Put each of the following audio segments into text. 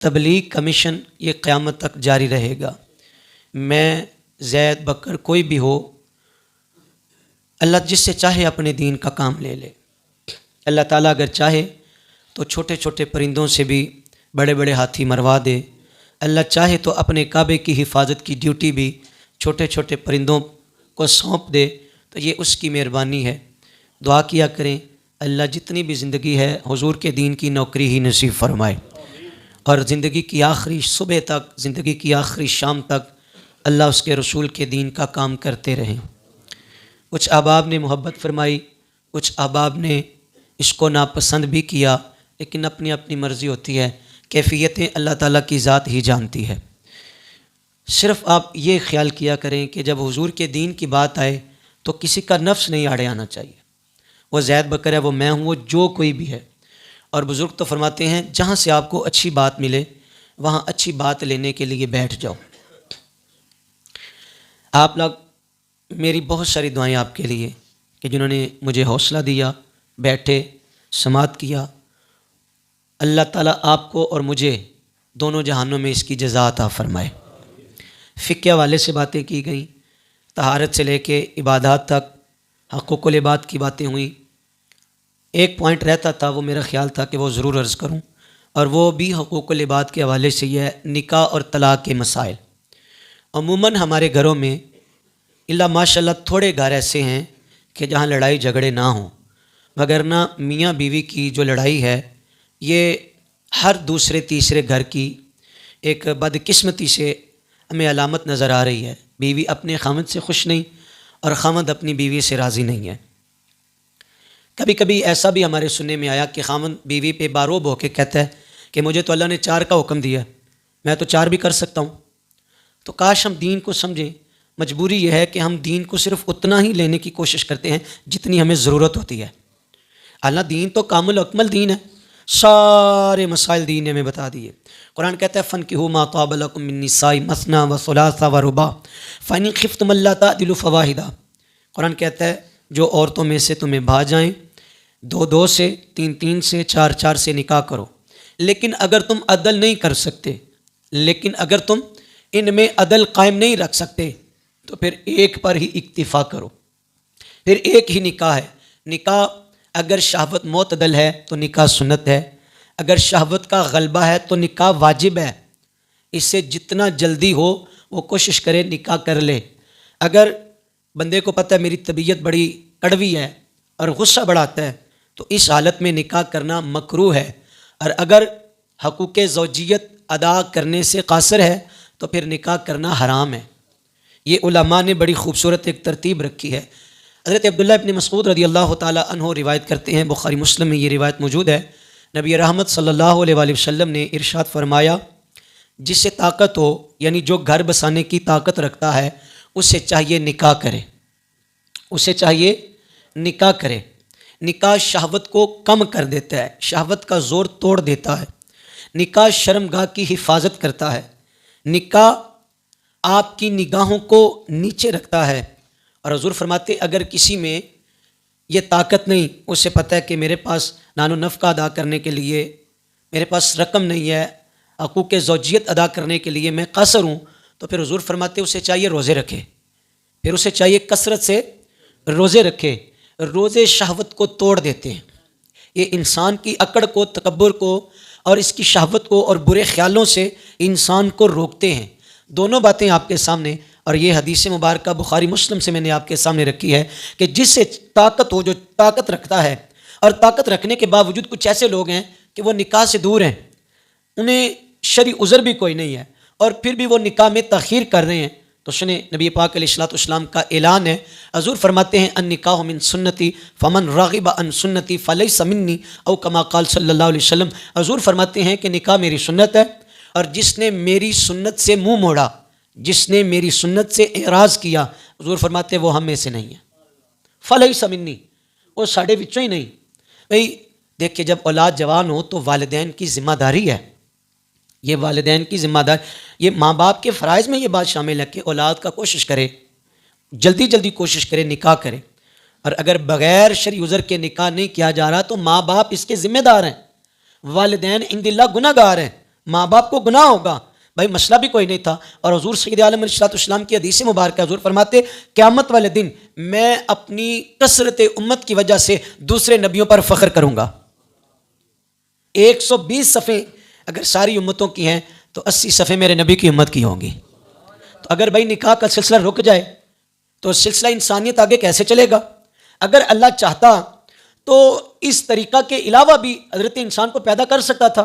تبلیغ کمیشن یہ قیامت تک جاری رہے گا۔ میں، زید، بکر، کوئی بھی ہو، اللہ جس سے چاہے اپنے دین کا کام لے لے۔ اللہ تعالیٰ اگر چاہے تو چھوٹے چھوٹے پرندوں سے بھی بڑے بڑے ہاتھی مروا دے۔ اللہ چاہے تو اپنے کعبے کی حفاظت کی ڈیوٹی بھی چھوٹے چھوٹے پرندوں کو سونپ دے، تو یہ اس کی مہربانی ہے۔ دعا کیا کریں اللہ جتنی بھی زندگی ہے حضور کے دین کی نوکری ہی نصیب فرمائے، اور زندگی کی آخری صبح تک، زندگی کی آخری شام تک اللہ اس کے رسول کے دین کا کام کرتے رہیں۔ کچھ احباب نے محبت فرمائی، کچھ احباب نے اس کو ناپسند بھی کیا، لیکن اپنی اپنی مرضی ہوتی ہے، کیفیتیں اللہ تعالیٰ کی ذات ہی جانتی ہے۔ صرف آپ یہ خیال کیا کریں کہ جب حضور کے دین کی بات آئے تو کسی کا نفس نہیں آڑے آنا چاہیے۔ وہ زید بکر ہے، وہ میں ہوں، وہ جو کوئی بھی ہے۔ اور بزرگ تو فرماتے ہیں جہاں سے آپ کو اچھی بات ملے وہاں اچھی بات لینے کے لیے بیٹھ جاؤ۔ آپ لوگ، میری بہت ساری دعائیں آپ کے لیے کہ جنہوں نے مجھے حوصلہ دیا، بیٹھے، سماعت کیا۔ اللہ تعالیٰ آپ کو اور مجھے دونوں جہانوں میں اس کی جزا عطا فرمائے۔ فقہ والے سے باتیں کی گئیں، طہارت سے لے کے عبادات تک، حقوق العباد کی باتیں ہوئیں۔ ایک پوائنٹ رہتا تھا، وہ میرا خیال تھا کہ وہ ضرور عرض کروں، اور وہ بھی حقوق العباد کے حوالے سے یہ ہے، نکاح اور طلاق کے مسائل۔ عموماً ہمارے گھروں میں اللہ ماشاء اللہ تھوڑے گھر ایسے ہیں کہ جہاں لڑائی جھگڑے نہ ہوں، وگرنہ میاں بیوی کی جو لڑائی ہے یہ ہر دوسرے تیسرے گھر کی ایک بدقسمتی سے ہمیں علامت نظر آ رہی ہے۔ بیوی اپنے خاوند سے خوش نہیں اور خاوند اپنی بیوی سے راضی نہیں ہے۔ کبھی کبھی ایسا بھی ہمارے سننے میں آیا کہ خاوند بیوی پہ باروب ہو کے کہتا ہے کہ مجھے تو اللہ نے 4 کا حکم دیا، میں تو 4 بھی کر سکتا ہوں۔ تو کاش ہم دین کو سمجھیں۔ مجبوری یہ ہے کہ ہم دین کو صرف اتنا ہی لینے کی کوشش کرتے ہیں جتنی ہمیں ضرورت ہوتی ہے۔ اللہ دین تو کامل اکمل دین ہے، سارے مسائل دین نے ہمیں بتا دیے۔ قرآن کہتا ہے فَانكِحُوا مَا طَابَ لَكُم مِّن النِّسَاءِ مَثْنَىٰ وَثُلَاثَ وَرُبَاعَ فَإِنْ خِفْتُمْ أَلَّا تَعْدِلُوا فَوَاحِدَةً۔ قرآن کہتا ہے جو عورتوں میں سے تمہیں بھا جائیں 2 سے، 3 سے، 4 سے نکاح کرو، لیکن اگر تم عدل نہیں کر سکتے، لیکن اگر تم ان میں عدل قائم نہیں رکھ سکتے تو پھر ایک پر ہی اکتفا کرو، پھر ایک ہی نکاح ہے۔ نکاح اگر شہوت معتدل ہے تو نکاح سنت ہے، اگر شہوت کا غلبہ ہے تو نکاح واجب ہے۔ اس سے جتنا جلدی ہو وہ کوشش کرے نکاح کر لے۔ اگر بندے کو پتہ ہے میری طبیعت بڑی کڑوی ہے اور غصہ بڑا آتا ہے تو اس حالت میں نکاح کرنا مکروہ ہے، اور اگر حقوق زوجیت ادا کرنے سے قاصر ہے تو پھر نکاح کرنا حرام ہے۔ یہ علماء نے بڑی خوبصورت ایک ترتیب رکھی ہے۔ حضرت عبداللہ ابن مسعود رضی اللہ تعالیٰ عنہ روایت کرتے ہیں، بخاری مسلم میں یہ روایت موجود ہے، نبی رحمت صلی اللہ علیہ وآلہ وسلم نے ارشاد فرمایا جس سے طاقت ہو، یعنی جو گھر بسانے کی طاقت رکھتا ہے، اسے چاہیے نکاح کرے، اسے چاہیے نکاح کرے۔ نکاح شہوت کو کم کر دیتا ہے، شہوت کا زور توڑ دیتا ہے، نکاح شرمگاہ کی حفاظت کرتا ہے، نکاح آپ کی نگاہوں کو نیچے رکھتا ہے۔ اور حضور فرماتے اگر کسی میں یہ طاقت نہیں، اسے پتہ ہے کہ میرے پاس نان و نفقہ ادا کرنے کے لیے میرے پاس رقم نہیں ہے، حقوق زوجیت ادا کرنے کے لیے میں قاصر ہوں، تو پھر حضور فرماتے اسے چاہیے روزے رکھے، پھر اسے چاہیے کثرت سے روزے رکھے۔ روزے شہوت کو توڑ دیتے ہیں، یہ انسان کی اکڑ کو، تکبر کو اور اس کی شہوت کو اور برے خیالوں سے انسان کو روکتے ہیں۔ دونوں باتیں آپ کے سامنے، اور یہ حدیث مبارکہ بخاری مسلم سے میں نے آپ کے سامنے رکھی ہے کہ جس سے طاقت ہو، جو طاقت رکھتا ہے، اور طاقت رکھنے کے باوجود کچھ ایسے لوگ ہیں کہ وہ نکاح سے دور ہیں، انہیں شرعی عذر بھی کوئی نہیں ہے، اور پھر بھی وہ نکاح میں تاخیر کر رہے ہیں، تو سنیں نبی پاک علیہ الصلوۃ والسلام کا اعلان ہے۔ حضور فرماتے ہیں النکاح من سنتی فمن راغب عن سنتی فلیس منی، او کما قال صلی اللہ علیہ وسلم۔ حضور فرماتے ہیں کہ نکاح میری سنت ہے، اور جس نے میری سنت سے منہ موڑا، جس نے میری سنت سے اعراض کیا، حضور فرماتے وہ ہم میں سے نہیں ہے، فلیس منی، وہ ساڑھے وچوں ہی نہیں۔ بھئی دیکھیں جب اولاد جوان ہو تو والدین کی ذمہ داری ہے، یہ والدین کی ذمہ داری، یہ ماں باپ کے فرائض میں یہ بات شامل ہے کہ اولاد کا کوشش کرے، جلدی کوشش کرے، نکاح کرے، اور اگر بغیر شرعی عذر کے نکاح نہیں کیا جا رہا تو ماں باپ اس کے ذمہ دار ہیں، والدین عند اللہ گناہ گار ہیں، ماں باپ کو گناہ ہوگا، بھائی مسئلہ بھی کوئی نہیں تھا۔ اور حضور سید عالم علیہ السلام کی حدیث مبارکہ، حضور فرماتے قیامت والے دن میں اپنی کثرت امت کی وجہ سے دوسرے نبیوں پر فخر کروں گا۔ 120 صفحے اگر ساری امتوں کی ہیں تو 80 صفحے میرے نبی کی امت کی ہوں گی۔ تو اگر بھائی نکاح کا سلسلہ رک جائے تو سلسلہ انسانیت آگے کیسے چلے گا؟ اگر اللہ چاہتا تو اس طریقہ کے علاوہ بھی حضرت انسان کو پیدا کر سکتا تھا۔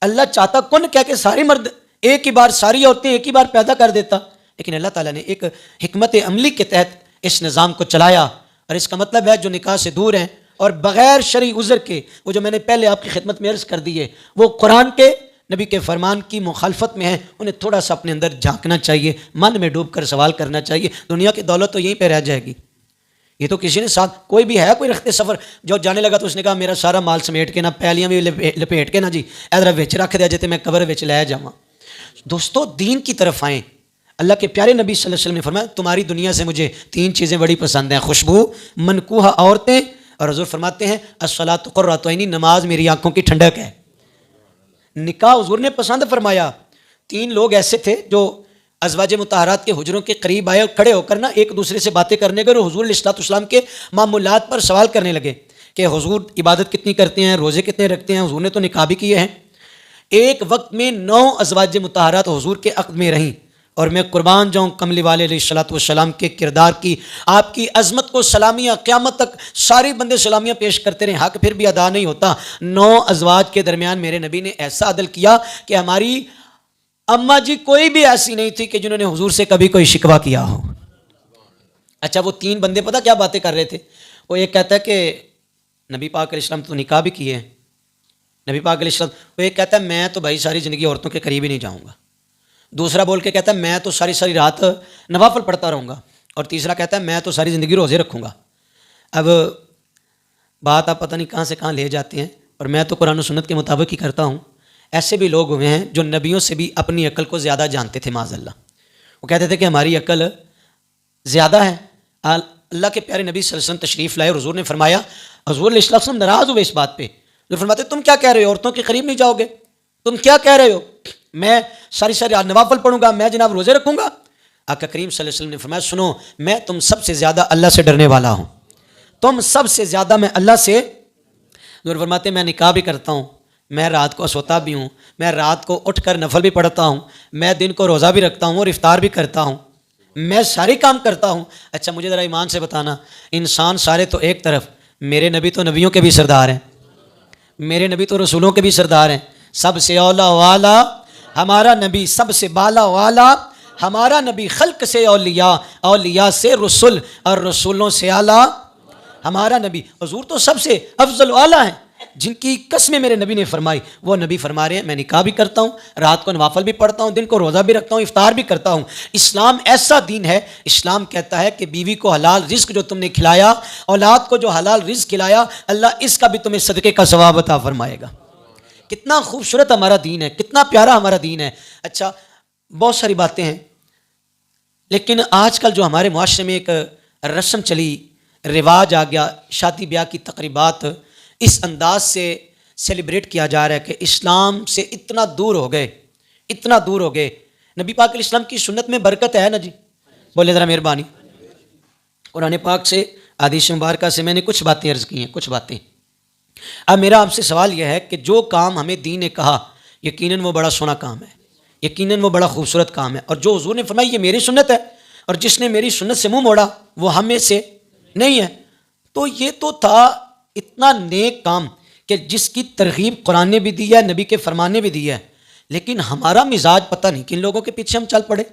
اللہ چاہتا کن کہہ کے سارے مرد ایک ہی بار، ساری عورتیں ایک ہی بار پیدا کر دیتا، لیکن اللہ تعالیٰ نے ایک حکمت عملی کے تحت اس نظام کو چلایا۔ اور اس کا مطلب ہے جو نکاح سے دور ہیں اور بغیر شرعی عذر کے، وہ جو میں نے پہلے آپ کی خدمت میں عرض کر دی ہے، وہ قرآن کے نبی کے فرمان کی مخالفت میں ہیں، انہیں تھوڑا سا اپنے اندر جھانکنا چاہیے، من میں ڈوب کر سوال کرنا چاہیے۔ دنیا کی دولت تو یہیں پہ رہ جائے گی۔ یہ تو کسی نے ساتھ کوئی بھی ہے، کوئی رختے سفر جو جانے لگا تو اس نے کہا میرا سارا مال سمیٹ کے نا، پہلیاں بھی لپیٹ کے نا جی ادھر وچ رکھ دیا جاتے میں قبر وچ لے جاواں۔ دوستو دین کی طرف آئیں۔ اللہ کے پیارے نبی صلی اللہ علیہ وسلم نے فرمایا تمہاری دنیا سے مجھے 3 چیزیں بڑی پسند ہیں، خوشبو، منکوحہ عورتیں، اور حضور فرماتے ہیں الصلاۃ قرۃ عینی، نماز میری آنکھوں کی ٹھنڈک ہے۔ نکاح حضور نے پسند فرمایا۔ 3 لوگ ایسے تھے جو ازواج مطہرات کے حجروں کے قریب آئے اور کھڑے ہو کر نا ایک دوسرے سے باتیں کرنے لگے اور حضور علیہ السلام کے معمولات پر سوال کرنے لگے کہ حضور عبادت کتنی کرتے ہیں، روزے کتنے رکھتے ہیں؟ حضور نے تو نکاح بھی کیے ہیں۔ ایک وقت میں 9 ازواج مطہرات حضور کے عقد میں رہیں، اور میں قربان جاؤں کملی والے علیہ السلام کے کردار کی، آپ کی عظمت کو سلامیاں قیامت تک سارے بندے سلامیاں پیش کرتے رہے، حق پھر بھی ادا نہیں ہوتا۔ 9 ازواج کے درمیان میرے نبی نے ایسا عدل کیا کہ ہماری اماں جی کوئی بھی ایسی نہیں تھی کہ جنہوں نے حضور سے کبھی کوئی شکوہ کیا ہو۔ اچھا وہ 3 بندے پتہ کیا باتیں کر رہے تھے؟ وہ ایک کہتا ہے کہ نبی پاک علیہ السلام تو نکاح بھی کیے ہیں، نبی پاک علیہ السلام، وہ ایک کہتا ہے میں تو بھائی ساری زندگی عورتوں کے قریب ہی نہیں جاؤں گا، دوسرا بول کے کہتا ہے میں تو ساری رات نوافل پڑھتا رہوں گا، اور تیسرا کہتا ہے میں تو ساری زندگی روزے رکھوں گا۔ اب بات آپ پتہ نہیں کہاں سے کہاں لے جاتے ہیں، اور میں تو قرآن و سنت کے مطابق ہی کرتا ہوں۔ ایسے بھی لوگ ہوئے ہیں جو نبیوں سے بھی اپنی عقل کو زیادہ جانتے تھے، معاذ اللہ۔ وہ کہتے تھے کہ ہماری عقل زیادہ ہے۔ اللہ کے پیارے نبی صلی اللہ علیہ وسلم تشریف لائے، حضور نے فرمایا، حضور علیہ السلام ناراض ہوئے اس بات پہ، جو فرماتے تم کیا کہہ رہے ہو، عورتوں کے قریب نہیں جاؤ گے، تم کیا کہہ رہے ہو، میں ساری رات نوافل پڑھوں گا، میں جناب روزے رکھوں گا۔ آقا کریم صلی اللہ علیہ وسلم نے فرمایا سنو، میں تم سب سے زیادہ اللہ سے ڈرنے والا ہوں، تم سب سے زیادہ میں اللہ سے۔ حضور فرماتے میں نکاح بھی کرتا ہوں، میں رات کو سوتا بھی ہوں، میں رات کو اٹھ کر نفل بھی پڑھتا ہوں، میں دن کو روزہ بھی رکھتا ہوں اور افطار بھی کرتا ہوں، میں سارے کام کرتا ہوں۔ اچھا مجھے ذرا ایمان سے بتانا، انسان سارے تو ایک طرف، میرے نبی تو نبیوں کے بھی سردار ہیں، میرے نبی تو رسولوں کے بھی سردار ہیں، سب سے اولا والا ہمارا نبی، سب سے بالا والا ہمارا نبی، خلق سے اولیاء، اولیاء سے رسول، اور رسولوں سے اعلیٰ ہمارا نبی۔ حضور تو سب سے افضل و اعلیٰ ہیں، جن کی قسمیں میرے نبی نے فرمائی، وہ نبی فرما رہے ہیں میں نکاح بھی کرتا ہوں، رات کو نوافل بھی پڑھتا ہوں، دن کو روزہ بھی رکھتا ہوں، افطار بھی کرتا ہوں۔ اسلام ایسا دین ہے، اسلام کہتا ہے کہ بیوی کو حلال رزق جو تم نے کھلایا، اولاد کو جو حلال رزق کھلایا، اللہ اس کا بھی تمہیں صدقے کا ثواب عطا فرمائے گا۔ کتنا خوبصورت ہمارا دین ہے، کتنا پیارا ہمارا دین ہے۔ اچھا بہت ساری باتیں ہیں، لیکن آج کل جو ہمارے معاشرے میں ایک رسم چلی، رواج آ گیا، شادی بیاہ کی تقریبات اس انداز سے سیلیبریٹ کیا جا رہا ہے کہ اسلام سے اتنا دور ہو گئے، اتنا دور ہو گئے۔ نبی پاک علیہ السلام کی سنت میں برکت ہے نا جی، بولے ذرا مہربانی۔ قرآن پاک سے، حدیث مبارکہ سے میں نے کچھ باتیں عرض کی ہیں، کچھ باتیں۔ اب میرا آپ سے سوال یہ ہے کہ جو کام ہمیں دین نے کہا یقیناً وہ بڑا سونا کام ہے، یقیناً وہ بڑا خوبصورت کام ہے، اور جو حضور نے فرمایا یہ میری سنت ہے، اور جس نے میری سنت سے منہ موڑا وہ ہم میں سے نہیں ہے، تو یہ تو تھا اتنا نیک کام کہ جس کی ترغیب قرآن نے بھی دی ہے، نبی کے فرمان نے بھی دی ہے، لیکن ہمارا مزاج پتہ نہیں کن لوگوں کے پیچھے ہم چل پڑے،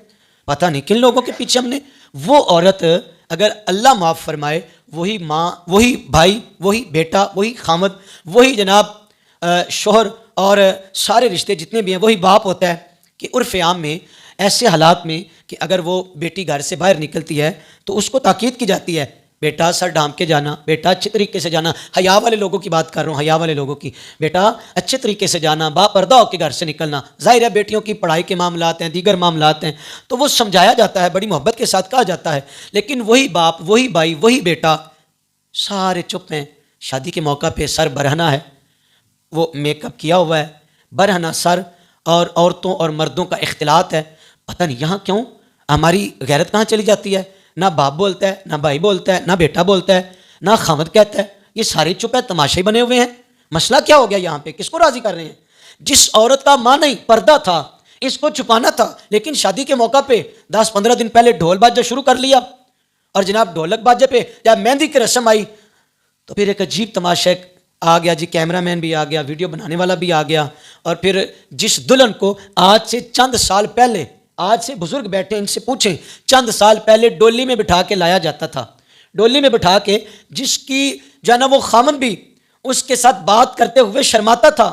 پتہ نہیں کن لوگوں کے پیچھے ہم نے۔ وہ عورت اگر اللہ معاف فرمائے، وہی ماں، وہی بھائی، وہی بیٹا، وہی خامد، وہی جناب شوہر اور سارے رشتے جتنے بھی ہیں، وہی باپ ہوتا ہے، کہ عرف عام میں ایسے حالات میں کہ اگر وہ بیٹی گھر سے باہر نکلتی ہے تو اس کو تاکید کی جاتی ہے، بیٹا سر ڈھانپ کے جانا، بیٹا اچھے طریقے سے جانا، حیا والے لوگوں کی بات کر رہا ہوں، حیا والے لوگوں کی، بیٹا اچھے طریقے سے جانا، با پردہ ہو کے گھر سے نکلنا۔ ظاہر ہے بیٹیوں کی پڑھائی کے معاملات ہیں، دیگر معاملات ہیں، تو وہ سمجھایا جاتا ہے، بڑی محبت کے ساتھ کہا جاتا ہے، لیکن وہی باپ، وہی بھائی، وہی بیٹا سارے چپ ہیں۔ شادی کے موقع پہ سر برہنہ ہے، وہ میک اپ کیا ہوا ہے، برہنہ سر اور عورتوں اور مردوں کا اختلاط ہے. پتہ نہیں یہاں کیوں ہماری غیرت کہاں چلی جاتی ہے. نہ باپ بولتا ہے، نہ بھائی بولتا ہے، نہ بیٹا بولتا ہے، نہ خامد کہتا ہے. یہ سارے چپ ہے، تماشے بنے ہوئے ہیں. مسئلہ کیا ہو گیا یہاں پہ؟ کس کو راضی کر رہے ہیں؟ جس عورت کا ماں نہیں پردہ تھا، اس کو چھپانا تھا، لیکن شادی کے موقع پہ 10-15 دن پہلے ڈھول باجا شروع کر لیا. اور جناب ڈھولک باجے پہ جب مہندی کی رسم آئی تو پھر ایک عجیب تماشا آ گیا جی. کیمرہ مین بھی آ گیا، ویڈیو بنانے والا بھی آ گیا. اور پھر جس دلہن کو آج سے چند سال پہلے، آج سے بزرگ بیٹھے ان سے پوچھیں، چند سال پہلے ڈولی میں بٹھا کے لایا جاتا تھا، ڈولی میں بٹھا کے جس کی جو ہے نا وہ خامن بھی اس کے ساتھ بات کرتے ہوئے شرماتا تھا،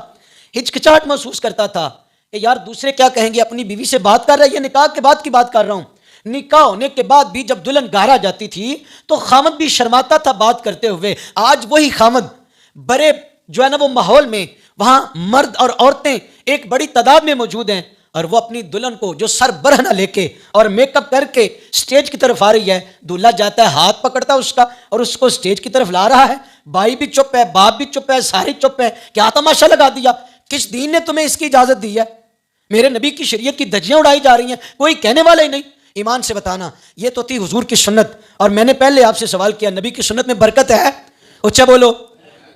ہچکچاہٹ محسوس کرتا تھا کہ یار دوسرے کیا کہیں گے، اپنی بیوی سے بات کر رہا ہے. یہ نکاح کے بعد کی بات کر رہا ہوں. نکاح ہونے کے بعد بھی جب دلہن گھر جاتی تھی تو خامد بھی شرماتا تھا بات کرتے ہوئے. آج وہی خامد بڑے جو ہے نا وہ ماحول میں، وہاں مرد اور عورتیں ایک بڑی تعداد میں موجود ہیں، اور وہ اپنی دلہن کو جو سر برہنہ لے کے اور میک اپ کر کے سٹیج کی طرف آ رہی ہے، دولہا جاتا ہے ہاتھ پکڑتا ہے اس کا اور اس کو سٹیج کی طرف لا رہا ہے. بھائی بھی چپ ہے، باپ بھی چپ ہے، سارے چپ ہے. کیا تماشا لگا دیا؟ کس دین نے تمہیں اس کی اجازت دی ہے؟ میرے نبی کی شریعت کی دھجیاں اڑائی جا رہی ہیں، کوئی کہنے والا ہی نہیں. ایمان سے بتانا، یہ تو تھی حضور کی سنت. اور میں نے پہلے آپ سے سوال کیا، نبی کی سنت میں برکت ہے؟ اچھا بولو.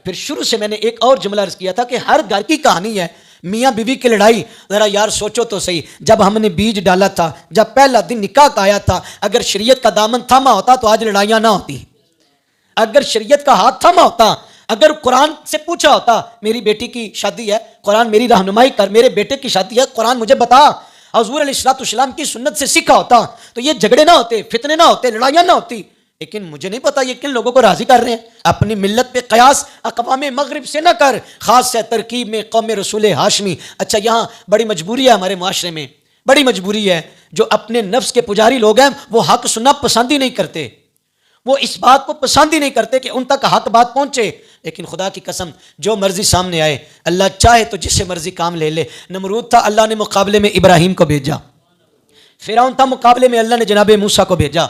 پھر شروع سے میں نے ایک اور جملہ عرض کیا تھا کہ ہر گھر کی کہانی ہے میاں بیوی کی لڑائی. ذرا یار سوچو تو صحیح، جب ہم نے بیج ڈالا تھا، جب پہلا دن نکاح کا آیا تھا، اگر شریعت کا دامن تھاما ہوتا تو آج لڑائیاں نہ ہوتی. اگر شریعت کا ہاتھ تھاما ہوتا، اگر قرآن سے پوچھا ہوتا میری بیٹی کی شادی ہے، قرآن میری رہنمائی کر، میرے بیٹے کی شادی ہے، قرآن مجھے بتا، حضور علیہ السلام کی سنت سے سیکھا ہوتا تو یہ جھگڑے نہ ہوتے، فتنے نہ ہوتے، لڑائیاں نہ ہوتی. لیکن مجھے نہیں پتا یہ کن لوگوں کو راضی کر رہے ہیں. اپنی ملت پہ قیاس اقوام مغرب سے نہ کر، خاص سے ترکیب میں قوم رسول ہاشمی. اچھا یہاں بڑی مجبوری ہے ہمارے معاشرے میں، بڑی مجبوری ہے. جو اپنے نفس کے پجاری لوگ ہیں وہ حق سننا پسند ہی نہیں کرتے، وہ اس بات کو پسند ہی نہیں کرتے کہ ان تک حق بات پہنچے. لیکن خدا کی قسم جو مرضی سامنے آئے، اللہ چاہے تو جس سے مرضی کام لے لے. نمرود تھا، اللہ نے مقابلے میں ابراہیم کو بھیجا. فرعون تھا، مقابلے میں اللہ نے جناب موسیٰ کو بھیجا.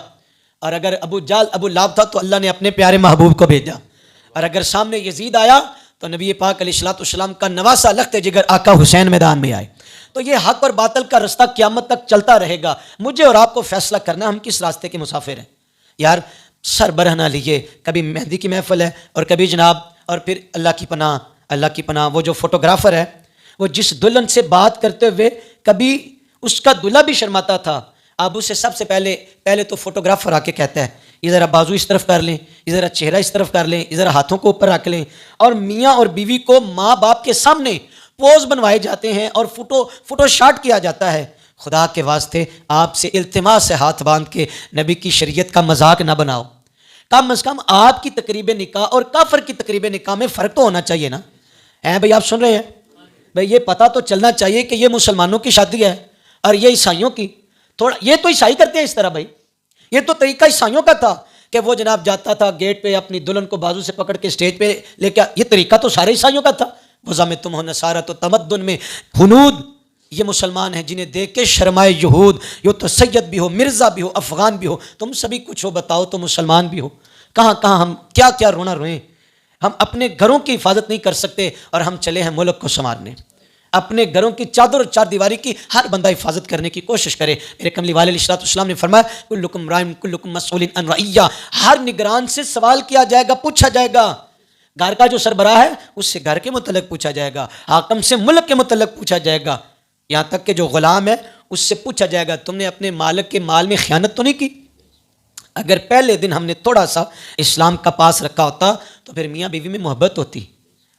اور اگر ابو جال ابو لہب تھا تو اللہ نے اپنے پیارے محبوب کو بھیجا. اور اگر سامنے یزید آیا تو نبی پاک علیہ السلام کا نواسا لخت جگر آقا حسین میدان میں آئے. تو یہ حق اور باطل کا رستہ قیامت تک چلتا رہے گا. مجھے اور آپ کو فیصلہ کرنا ہم کس راستے کے مسافر ہیں. یار سر برہنہ لیے، کبھی مہندی کی محفل ہے اور کبھی جناب، اور پھر اللہ کی پناہ وہ جو فوٹوگرافر ہے وہ جس دلہن سے بات کرتے ہوئے کبھی اس کا دلہا بھی شرماتا تھا. اب اسے سب سے پہلے تو فوٹوگرافر آ کے کہتا ہے یہ ذرا بازو اس طرف کر لیں، یہ ذرا چہرہ اس طرف کر لیں، یہ ذرا ہاتھوں کو اوپر رکھ لیں. اور میاں اور بیوی کو ماں باپ کے سامنے پوز بنوائے جاتے ہیں اور فوٹو شاٹ کیا جاتا ہے. خدا کے واسطے آپ سے التماس سے ہاتھ باندھ کے نبی کی شریعت کا مذاق نہ بناؤ. کم از کم آپ کی تقریب نکاح اور کافر کی تقریب نکاح میں فرق تو ہونا چاہیے نا. بھائی آپ سن رہے ہیں؟ بھائی یہ پتہ تو چلنا چاہیے کہ یہ مسلمانوں کی شادی ہے اور یہ عیسائیوں کی. تھوڑا یہ تو عیسائی کرتے ہیں اس طرح. بھائی یہ تو طریقہ عیسائیوں کا تھا کہ وہ جناب جاتا تھا گیٹ پہ اپنی دلہن کو بازو سے پکڑ کے سٹیج پہ لے کے، یہ طریقہ تو سارے عیسائیوں کا تھا. غزہ میں تم ہو نصارہ تو تمدن میں ہنود. یہ مسلمان ہیں جنہیں دیکھ کے شرمائے یہود. یہ تو سید بھی ہو، مرزا بھی ہو، افغان بھی ہو، تم سبھی کچھ ہو، بتاؤ تو مسلمان بھی ہو. کہاں ہم کیا رونا روئیں. ہم اپنے گھروں کی حفاظت نہیں کر سکتے اور ہم چلے ہیں ملک کو سنوارنے. اپنے گھروں کی چادر اور چار دیواری کی ہر بندہ حفاظت کرنے کی کوشش کرے. میرے کملی والے علیہ السلام نے فرمایا کلکم رائن کلکم مسئول عن رعیہ. ہر نگران سے سوال کیا جائے گا، پوچھا جائے گا. گھر کا جو سربراہ ہے اس سے گھر کے متعلق پوچھا جائے گا، حاکم سے ملک کے متعلق پوچھا جائے گا، یہاں تک کہ جو غلام ہے اس سے پوچھا جائے گا تم نے اپنے مالک کے مال میں خیانت تو نہیں کی. اگر پہلے دن ہم نے تھوڑا سا اسلام کا پاس رکھا ہوتا تو پھر میاں بیوی میں محبت ہوتی.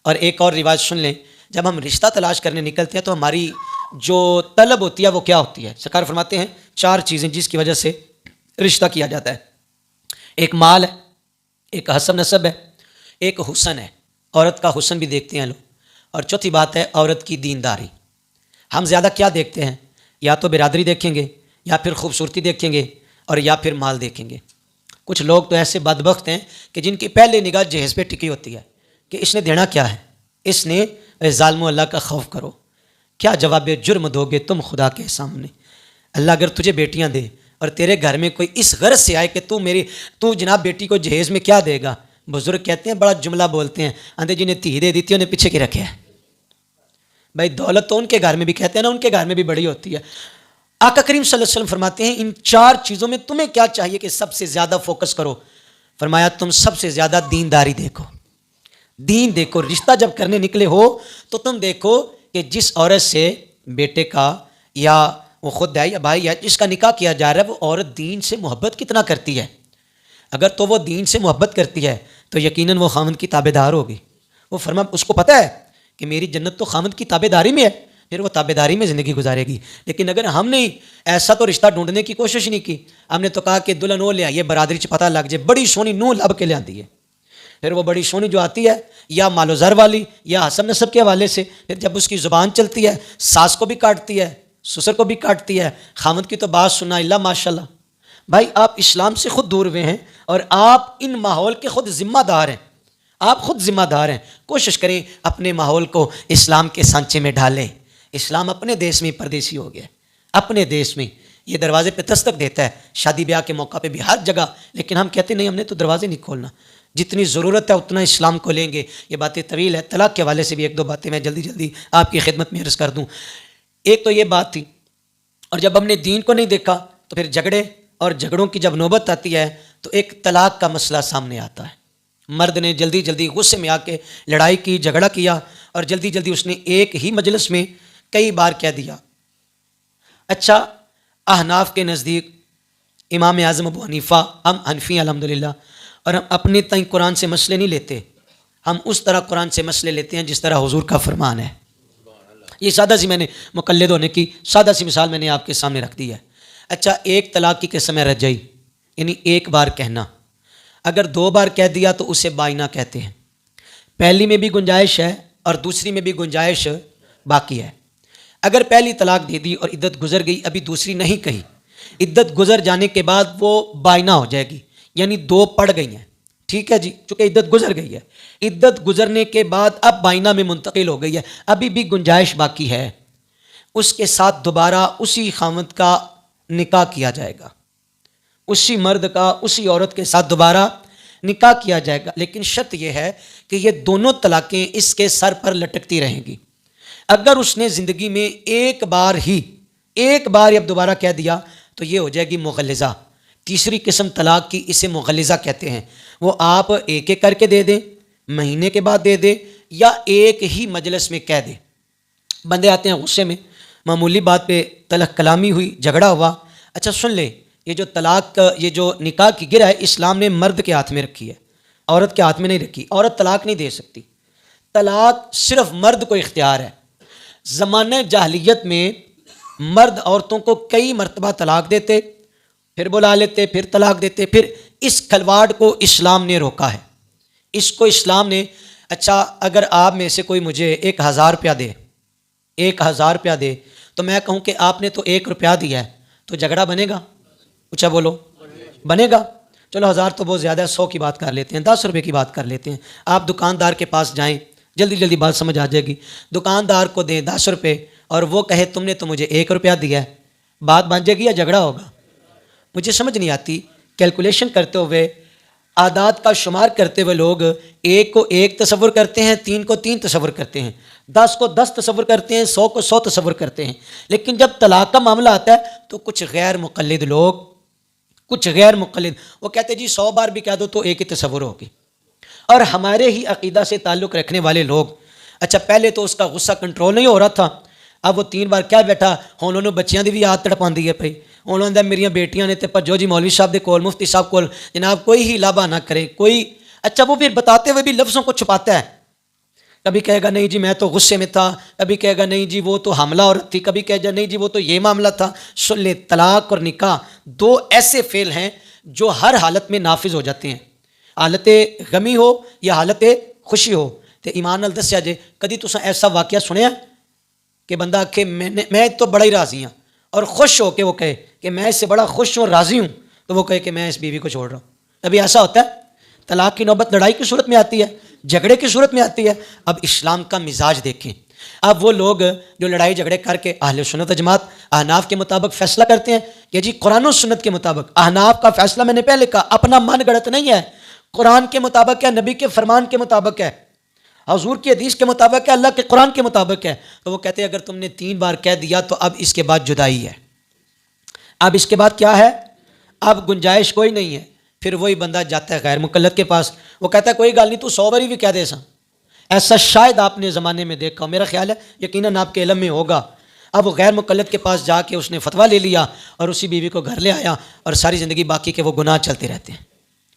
اور ایک اور روایت سن لیں، جب ہم رشتہ تلاش کرنے نکلتے ہیں تو ہماری جو طلب ہوتی ہے وہ کیا ہوتی ہے؟ سرکار فرماتے ہیں 4 چیزیں جس کی وجہ سے رشتہ کیا جاتا ہے. ایک مال ہے، ایک حسب نسب ہے، ایک حسن ہے، عورت کا حسن بھی دیکھتے ہیں لوگ، اور چوتھی بات ہے عورت کی دینداری. ہم زیادہ کیا دیکھتے ہیں؟ یا تو برادری دیکھیں گے، یا پھر خوبصورتی دیکھیں گے، اور یا پھر مال دیکھیں گے. کچھ لوگ تو ایسے بدبخت ہیں کہ جن کی پہلے نگاہ جہیز پہ ٹکی ہوتی ہے کہ اس نے دینا کیا ہے. اس نے ظالم اللہ کا خوف کرو، کیا جواب جرم دو گے تم خدا کے سامنے؟ اللہ اگر تجھے بیٹیاں دے اور تیرے گھر میں کوئی اس غرض سے آئے کہ تو جناب بیٹی کو جہیز میں کیا دے گا؟ بزرگ کہتے ہیں، بڑا جملہ بولتے ہیں، آندھے جنہیں تھی دے دی تھی انہیں پیچھے کی رکھے ہے. بھائی دولت تو ان کے گھر میں بھی کہتے ہیں نا، ان کے گھر میں بھی بڑی ہوتی ہے۔ آقا کریم صلی اللہ علیہ وسلم فرماتے ہیں ان 4 چیزوں میں تمہیں کیا چاہیے کہ سب سے زیادہ فوکس کرو؟ فرمایا تم سب سے زیادہ دینداری دیکھو، دین دیکھو۔ رشتہ جب کرنے نکلے ہو تو تم دیکھو کہ جس عورت سے بیٹے کا یا وہ خود ہے یا بھائی یا جس کا نکاح کیا جا رہا ہے وہ عورت دین سے محبت کتنا کرتی ہے۔ اگر تو وہ دین سے محبت کرتی ہے تو یقیناً وہ خاوند کی تابع دار ہوگی۔ وہ فرما اس کو پتہ ہے کہ میری جنت تو خاوند کی تابع داری میں ہے، پھر وہ تابع داری میں زندگی گزارے گی۔ لیکن اگر ہم نے ایسا تو رشتہ ڈھونڈنے کی کوشش نہیں کی، ہم نے تو کہا کہ دلہن وہ لے آئیے برادری چ پتہ لگ جائے، بڑی سونی نو لب کے لے آتی ہے، پھر وہ بڑی سونی جو آتی ہے یا مال و زر والی یا حسب نسب کے حوالے سے، پھر جب اس کی زبان چلتی ہے ساس کو بھی کاٹتی ہے سسر کو بھی کاٹتی ہے، خاوند کی تو بات سنا اللہ ماشاء اللہ۔ بھائی آپ اسلام سے خود دور ہوئے ہیں اور آپ ان ماحول کے خود ذمہ دار ہیں، آپ خود ذمہ دار ہیں۔ کوشش کریں اپنے ماحول کو اسلام کے سانچے میں ڈالیں۔ اسلام اپنے دیش میں پردیسی ہو گیا، اپنے دیش میں یہ دروازے پہ دستک دیتا ہے شادی بیاہ کے موقع پہ بھی ہر جگہ، لیکن ہم کہتے نہیں ہم نے تو دروازے نہیں کھولنا، جتنی ضرورت ہے اتنا اسلام کو لیں گے۔ یہ باتیں طویل ہے، طلاق کے حوالے سے بھی 1-2 باتیں میں جلدی آپ کی خدمت میں عرض کر دوں۔ ایک تو یہ بات تھی، اور جب ہم نے دین کو نہیں دیکھا تو پھر جھگڑے، اور جھگڑوں کی جب نوبت آتی ہے تو ایک طلاق کا مسئلہ سامنے آتا ہے۔ مرد نے جلدی غصے میں آ کے لڑائی کی، جھگڑا کیا، اور جلدی اس نے ایک ہی مجلس میں کئی بار کہہ دیا۔ اچھا احناف کے نزدیک امام اعظم ابو حنیفہ، ہم حنفی ہیں الحمدللہ، اور ہم اپنے تئیں قرآن سے مسئلے نہیں لیتے، ہم اس طرح قرآن سے مسئلے لیتے ہیں جس طرح حضور کا فرمان ہے۔ یہ سادہ سی میں نے مقلد ہونے کی سادہ سی مثال میں نے آپ کے سامنے رکھ دی ہے۔ اچھا ایک طلاق کی قسم ہے رجعی، یعنی ایک بار کہنا، اگر 2 بار کہہ دیا تو اسے بائنا کہتے ہیں۔ پہلی میں بھی گنجائش ہے اور دوسری میں بھی گنجائش باقی ہے۔ اگر پہلی طلاق دے دی اور عدت گزر گئی، ابھی دوسری نہیں کہی، عدت گزر جانے کے بعد وہ بائنا ہو جائے گی، یعنی 2 پڑ گئی ہیں، ٹھیک ہے جی، چونکہ عدت گزر گئی ہے، عدت گزرنے کے بعد اب بائنا میں منتقل ہو گئی ہے، ابھی بھی گنجائش باقی ہے، اس کے ساتھ دوبارہ اسی خاوند کا نکاح کیا جائے گا، اسی مرد کا اسی عورت کے ساتھ دوبارہ نکاح کیا جائے گا، لیکن شرط یہ ہے کہ یہ دونوں طلاقیں اس کے سر پر لٹکتی رہیں گی۔ اگر اس نے زندگی میں ایک بار اب دوبارہ کہہ دیا تو یہ ہو جائے گی مغلظہ۔ تیسری قسم طلاق کی اسے مغلظہ کہتے ہیں، وہ آپ ایک کر کے دے دیں، مہینے کے بعد دے دیں، یا ایک ہی مجلس میں کہہ دیں۔ بندے آتے ہیں غصے میں، معمولی بات پہ تلخ کلامی ہوئی، جھگڑا ہوا، اچھا سن لے یہ جو طلاق یہ جو نکاح کی گرہ ہے اسلام نے مرد کے ہاتھ میں رکھی ہے، عورت کے ہاتھ میں نہیں رکھی۔ عورت طلاق نہیں دے سکتی، طلاق صرف مرد کو اختیار ہے۔ زمانہ جاہلیت میں مرد عورتوں کو کئی مرتبہ طلاق دیتے، پھر بلا لیتے، پھر طلاق دیتے، پھر اس کھلواڑ کو اسلام نے روکا ہے، اس کو اسلام نے۔ اچھا اگر آپ میں سے کوئی مجھے 1000 روپیہ دے، 1000 روپیہ دے، تو میں کہوں کہ آپ نے تو 1 روپیہ دیا ہے، تو جھگڑا بنے گا؟ اچھا بولو، بنے گا؟ چلو 1000 تو بہت زیادہ ہے، 100 کی بات کر لیتے ہیں، 10 روپے کی بات کر لیتے ہیں۔ آپ دکاندار کے پاس جائیں، جلدی بات سمجھ آ جائے گی، دکاندار کو دیں 10 روپے اور وہ کہے تم نے تو مجھے 1 روپیہ دیا ہے، بات بن جائے گی یا جھگڑا ہوگا؟ مجھے سمجھ نہیں آتی، کیلکولیشن کرتے ہوئے، اعداد کا شمار کرتے ہوئے لوگ 1 کو 1 تصور کرتے ہیں، 3 کو 3 تصور کرتے ہیں، 10 کو 10 تصور کرتے ہیں، 100 کو 100 تصور کرتے ہیں، لیکن جب طلاق کا معاملہ آتا ہے تو کچھ غیر مقلد لوگ، وہ کہتے ہیں جی 100 بار بھی کہہ دو تو 1 ہی تصور ہوگی۔ اور ہمارے ہی عقیدہ سے تعلق رکھنے والے لوگ، اچھا پہلے تو اس کا غصہ کنٹرول نہیں ہو رہا تھا، اب وہ 3 بار کیا بیٹھا، انہوں نے بچیاں دی بھی یاد تڑپاندی ہے پئی، انہوں نے میری بیٹیاں نے تے پجو جی مولوی صاحب دے کول، مفتی صاحب کول، جناب کوئی ہی لابا نہ کرے کوئی۔ اچھا وہ پھر بتاتے ہوئے بھی لفظوں کو چھپاتا ہے، کبھی کہے گا نہیں جی میں تو غصے میں تھا، کبھی کہے گا نہیں جی وہ تو حاملہ عورت تھی، کبھی کہے گا نہیں جی وہ تو یہ معاملہ تھا۔ سن لیں، طلاق اور نکاح 2 ایسے فعل ہیں جو ہر حالت میں نافذ ہو جاتے ہیں، حالت غمی ہو یا حالت خوشی ہو۔ تو ایمان نال دسیا جے کدی تساں ایسا واقعہ سنیا کہ بندہ آکھے میں تو بڑا ہی راضی ہوں، اور خوش ہو کے وہ کہے کہ میں اس سے بڑا خوش ہوں، راضی ہوں، تو وہ کہے کہ میں اس بیوی کو چھوڑ رہا ہوں؟ کبھی ایسا ہوتا ہے؟ طلاق کی نوبت لڑائی کی صورت میں آتی ہے، جھگڑے کی صورت میں آتی ہے۔ اب اسلام کا مزاج دیکھیں، اب وہ لوگ جو لڑائی جھگڑے کر کے اہل سنت و جماعت احناف کے مطابق فیصلہ کرتے ہیں کہ جی قرآن و سنت کے مطابق، احناف کا فیصلہ میں نے پہلے کہا اپنا من گڑت نہیں ہے، قرآن کے مطابق ہے، نبی کے فرمان کے مطابق ہے۔ حضور کی حدیث کے مطابق ہے، اللہ کے قرآن کے مطابق ہے، تو وہ کہتے ہیں اگر تم نے 3 بار کہہ دیا تو اب اس کے بعد جدائی ہے، اب اس کے بعد کیا ہے، اب گنجائش کوئی نہیں ہے۔ پھر وہی بندہ جاتا ہے غیر مقلد کے پاس، وہ کہتا ہے کوئی گل نہیں، تو 100 باری بھی کہہ دے سا۔ ایسا شاید آپ نے زمانے میں دیکھا، میرا خیال ہے یقیناً آپ کے علم میں ہوگا۔ اب وہ غیر مقلد کے پاس جا کے اس نے فتویٰ لے لیا اور اسی بیوی کو گھر لے آیا، اور ساری زندگی باقی کے وہ گناہ چلتے رہتے ہیں،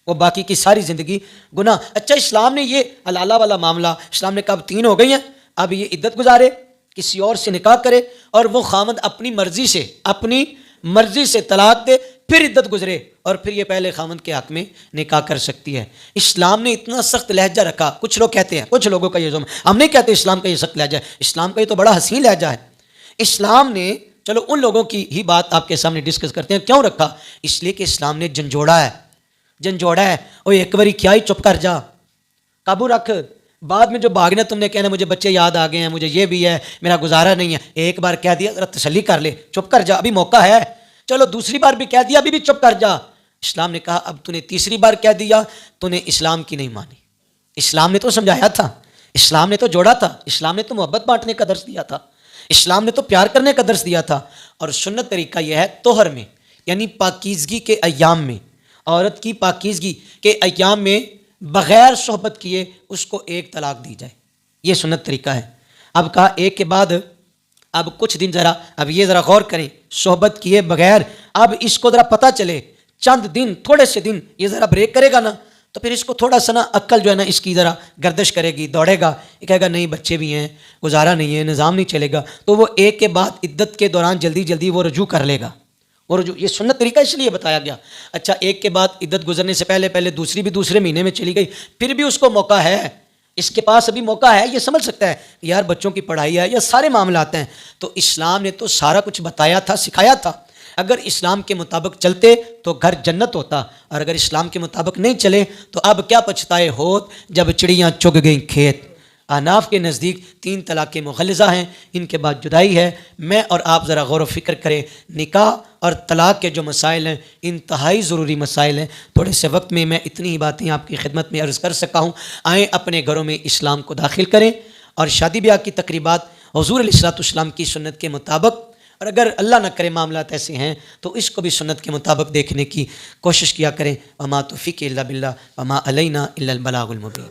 وہ باقی کی ساری زندگی گناہ۔ اچھا اسلام نے یہ حلالہ والا معاملہ، اسلام نے کہا اب 3 ہو گئی ہیں، اب یہ عدت گزارے، کسی اور سے نکاح کرے، اور وہ خامد اپنی مرضی سے طلاق دے، پھر عدت گزرے، اور پھر یہ پہلے خامد کے حق میں نکاح کر سکتی ہے۔ اسلام نے اتنا سخت لہجہ رکھا، کچھ لوگ کہتے ہیں، کچھ لوگوں کا یہ ظلم، ہم نہیں کہتے اسلام کا یہ سخت لہجہ ہے، اسلام کا یہ تو بڑا حسین لہجہ ہے۔ اسلام نے، چلو ان لوگوں کی ہی بات آپ کے سامنے ڈسکس کرتے ہیں، کیوں رکھا؟ اس لیے کہ اسلام نے جھنجھوڑا ہے، اوہ ایک باری کیا ہی چپ کر جا، قابو رکھ، بعد میں جو بھاگنا تم نے کہنا مجھے بچے یاد آ گئے ہیں، مجھے یہ بھی ہے، میرا گزارا نہیں ہے، ایک بار کہہ دیا ذرا تسلی کر لے، چپ کر جا، ابھی موقع ہے، چلو دوسری بار بھی کہہ دیا، ابھی بھی چپ کر جا۔ اسلام نے کہا اب تو نے تیسری بار کہہ دیا، تو نے اسلام کی نہیں مانی۔ اسلام نے تو سمجھایا تھا، اسلام نے تو جوڑا تھا، اسلام نے تو محبت بانٹنے کا درس دیا تھا، اسلام نے تو پیار کرنے کا درس دیا تھا۔ اور سنت طریقہ یہ ہے طہر میں، یعنی پاکیزگی کے ایام میں، عورت کی پاکیزگی کے ایام میں بغیر صحبت کیے اس کو 1 طلاق دی جائے، یہ سنت طریقہ ہے۔ اب کہا ایک کے بعد اب کچھ دن اب یہ ذرا غور کریں، صحبت کیے بغیر اب اس کو ذرا پتہ چلے، چند دن، تھوڑے سے دن یہ ذرا بریک کرے گا نا، تو پھر اس کو تھوڑا سا نا عقل جو ہے نا اس کی ذرا گردش کرے گی، دوڑے گا، یہ کہے گا نہیں بچے بھی ہیں، گزارا نہیں ہے، نظام نہیں چلے گا، تو وہ ایک کے بعد عدت کے دوران جلدی وہ رجوع کر لے گا، وہ رجوع، یہ سنت طریقہ اس لیے بتایا گیا۔ اچھا ایک کے بعد عدت گزرنے سے پہلے دوسری بھی دوسرے مہینے میں چلی گئی، پھر بھی اس کو موقع ہے، اس کے پاس ابھی موقع ہے، یہ سمجھ سکتا ہے یار بچوں کی پڑھائی ہے یا سارے معاملات ہیں، تو اسلام نے تو سارا کچھ بتایا تھا، سکھایا تھا۔ اگر اسلام کے مطابق چلتے تو گھر جنت ہوتا، اور اگر اسلام کے مطابق نہیں چلے تو اب کیا پچھتائے ہوت جب چڑیاں چگ گئیں کھیت۔ احناف کے نزدیک 3 طلاقیں مغلظہ ہیں، ان کے بعد جدائی ہے۔ میں اور آپ ذرا غور و فکر کریں، نکاح اور طلاق کے جو مسائل ہیں انتہائی ضروری مسائل ہیں۔ تھوڑے سے وقت میں میں اتنی ہی باتیں آپ کی خدمت میں عرض کر سکا ہوں۔ آئیں اپنے گھروں میں اسلام کو داخل کریں، اور شادی بیاہ کی تقریبات حضور علیہ الصلوۃ والسلام کی سنت کے مطابق، اور اگر اللہ نہ کرے معاملات ایسے ہیں تو اس کو بھی سنت کے مطابق دیکھنے کی کوشش کیا کریں۔ وما توفیقی الا باللہ وما علینا الا البلاغ المبین۔